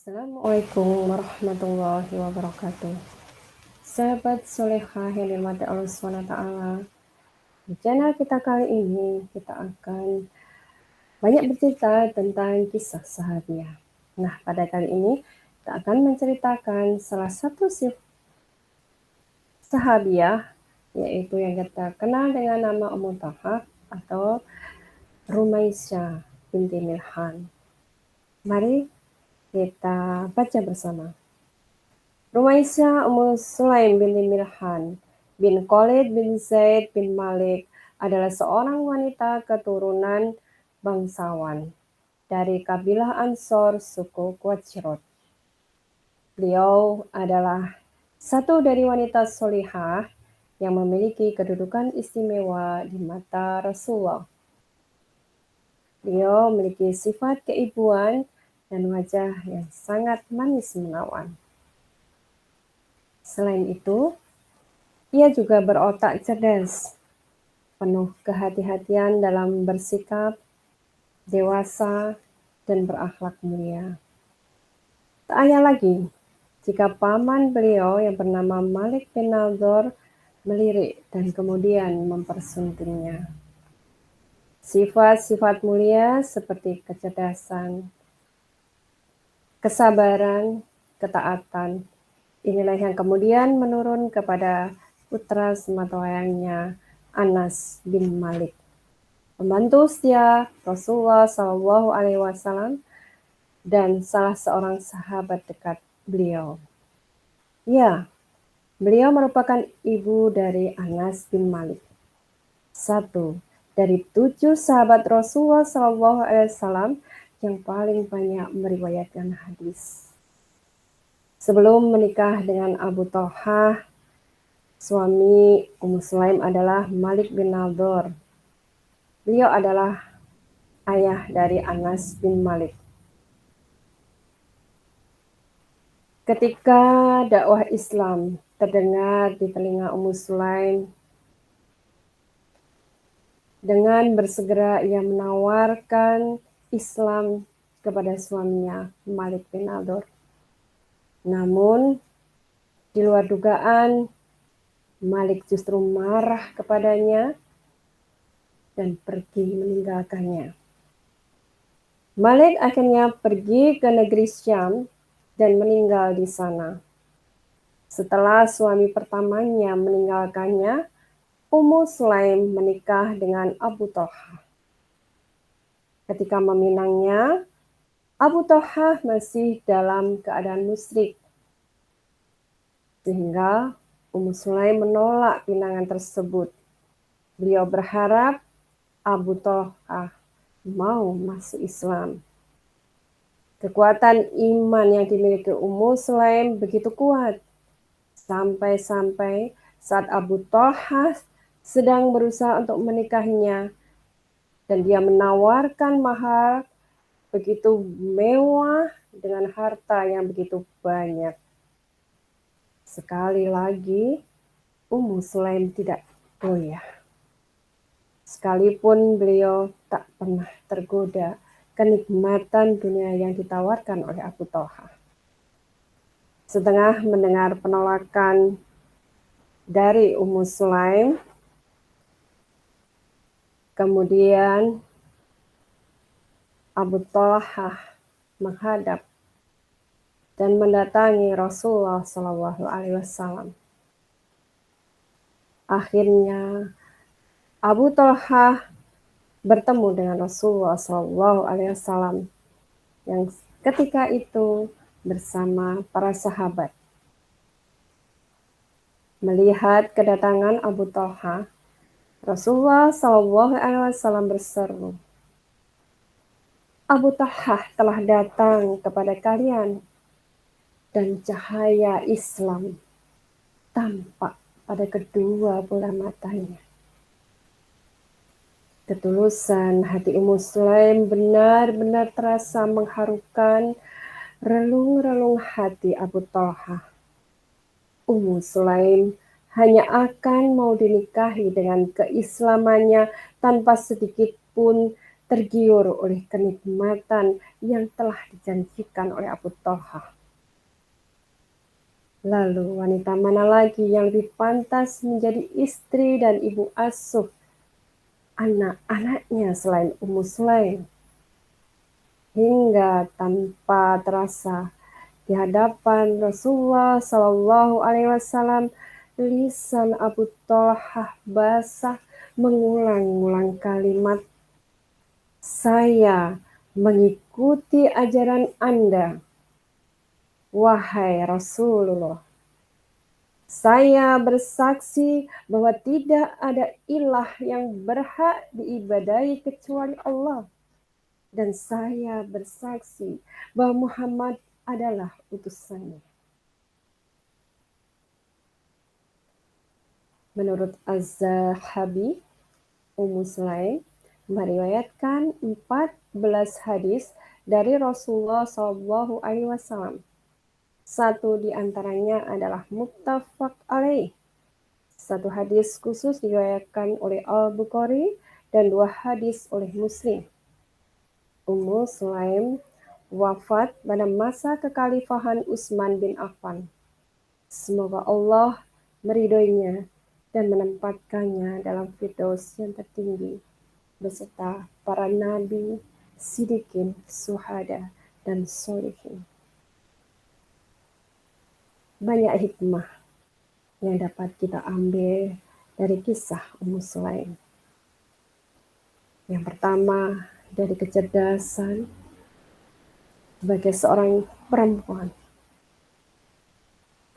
Assalamualaikum warahmatullahi wabarakatuh. Sahabat solehah yang dirahmati Allah SWT. Di channel kita kali ini kita akan banyak bercerita tentang kisah sahabiah. Nah, pada kali ini kita akan menceritakan salah satu sahabiah, yaitu yang kita kenal dengan nama Ummu Talhah atau Rumaisyah binti Milhan. Mari kita baca bersama. Rumaisyah Ummu Sulaim binti Milhan bin Khalid bin Zaid bin Malik adalah seorang wanita keturunan bangsawan dari kabilah Ansor suku Quraish. Beliau adalah satu dari wanita solihah yang memiliki kedudukan istimewa di mata Rasulullah. Beliau memiliki sifat keibuan dan wajah yang sangat manis menawan. Selain itu, ia juga berotak cerdas, penuh kehati-hatian dalam bersikap, dewasa, dan berakhlak mulia. Tak ayal lagi jika paman beliau yang bernama Malik bin Nadhr melirik dan kemudian mempersuntingnya. Sifat-sifat mulia seperti kecerdasan, kesabaran, ketaatan, inilah yang kemudian menurun kepada putra sematawayangnya Anas bin Malik, pembantu setia Rasulullah SAW dan salah seorang sahabat dekat beliau. Ya, beliau merupakan ibu dari Anas bin Malik, satu dari 7 sahabat Rasulullah SAW yang paling banyak meriwayatkan hadis. Sebelum menikah dengan Abu Talhah, suami Ummu Sulaim adalah Malik bin Nadhr. Beliau adalah ayah dari Anas bin Malik. Ketika dakwah Islam terdengar di telinga Ummu Sulaim, dengan bersegera ia menawarkan Islam kepada suaminya Malik bin Nadhr. Namun, di luar dugaan, Malik justru marah kepadanya dan pergi meninggalkannya. Malik akhirnya pergi ke negeri Syam dan meninggal di sana. Setelah suami pertamanya meninggalkannya, Ummu Sulaim menikah dengan Abu Talhah. Ketika meminangnya, Abu Talhah masih dalam keadaan musyrik, sehingga Ummu Sulaim menolak pinangan tersebut. Beliau berharap Abu Talhah mau masuk Islam. Kekuatan iman yang dimiliki Ummu Sulaim begitu kuat, sampai-sampai saat Abu Talhah sedang berusaha untuk menikahinya, dan dia menawarkan mahar begitu mewah dengan harta yang begitu banyak. Sekali lagi, Ummu Sulaim tidak goyah. Sekalipun beliau tak pernah tergoda kenikmatan dunia yang ditawarkan oleh Abu Talhah. Setengah mendengar penolakan dari Ummu Sulaim, kemudian Abu Talhah menghadap dan mendatangi Rasulullah SAW. Akhirnya Abu Talhah bertemu dengan Rasulullah SAW yang ketika itu bersama para sahabat. Melihat kedatangan Abu Talhah, Rasulullah SAW berseru, Abu Talhah telah datang kepada kalian dan cahaya Islam tampak pada kedua bola matanya. Ketulusan hati Ummu Sulaim benar-benar terasa mengharukan relung-relung hati Abu Talhah. Ummu Sulaim hanya akan mau dinikahi dengan keislamannya tanpa sedikit pun tergiur oleh kenikmatan yang telah dijanjikan oleh Abu Thalha. Lalu wanita mana lagi yang lebih pantas menjadi istri dan ibu asuh anak-anaknya selain Ummu Sulaim? Hingga tanpa terasa di hadapan Rasulullah Shallallahu Alaihi Wasallam, lisan Abu Thalhah basah mengulang-ulang kalimat, "Saya mengikuti ajaran Anda, wahai Rasulullah. Saya bersaksi bahwa tidak ada ilah yang berhak diibadahi kecuali Allah. Dan saya bersaksi bahwa Muhammad adalah utusannya." Menurut Az-Zahabi, Ummu Sulaim meriwayatkan 14 hadis dari Rasulullah SAW. Satu di antaranya adalah muttafaq alaih. Satu hadis khusus diriwayatkan oleh Al-Bukhari dan 2 hadis oleh Muslim. Ummu Sulaim wafat pada masa kekhalifahan Utsman bin Affan. Semoga Allah meridhoinya dan menempatkannya dalam firdaus yang tertinggi beserta para nabi, siddiqin, syuhada, dan sholihin. Banyak hikmah yang dapat kita ambil dari kisah Ummu Sulaim. Yang pertama, dari kecerdasan sebagai seorang perempuan.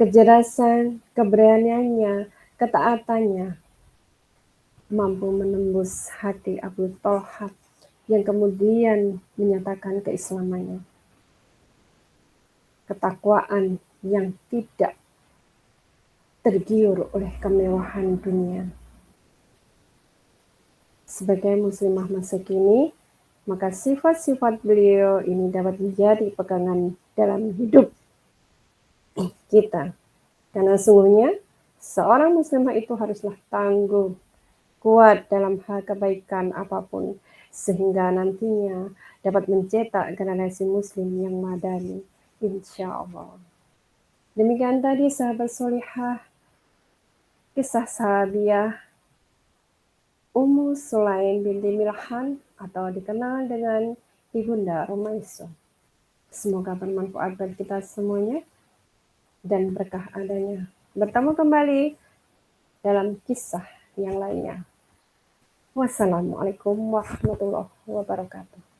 Kecerdasan, keberaniannya, ketaatannya mampu menembus hati Abu Thalha yang kemudian menyatakan keislamannya. Ketakwaan yang tidak tergiur oleh kemewahan dunia. Sebagai muslimah masa kini, maka sifat-sifat beliau ini dapat menjadi pegangan dalam hidup kita. Karena sungguhnya seorang muslimah itu haruslah tangguh, kuat dalam hal kebaikan apapun, sehingga nantinya dapat mencetak generasi muslim yang madani, insya Allah. Demikian tadi sahabat solihah, kisah sahabiah Ummu Sulaim binti Milhan atau dikenal dengan Ibunda Rumaisah. Semoga bermanfaat bagi kita semuanya dan berkah adanya. Bertemu kembali dalam kisah yang lainnya. Wassalamualaikum warahmatullahi wabarakatuh.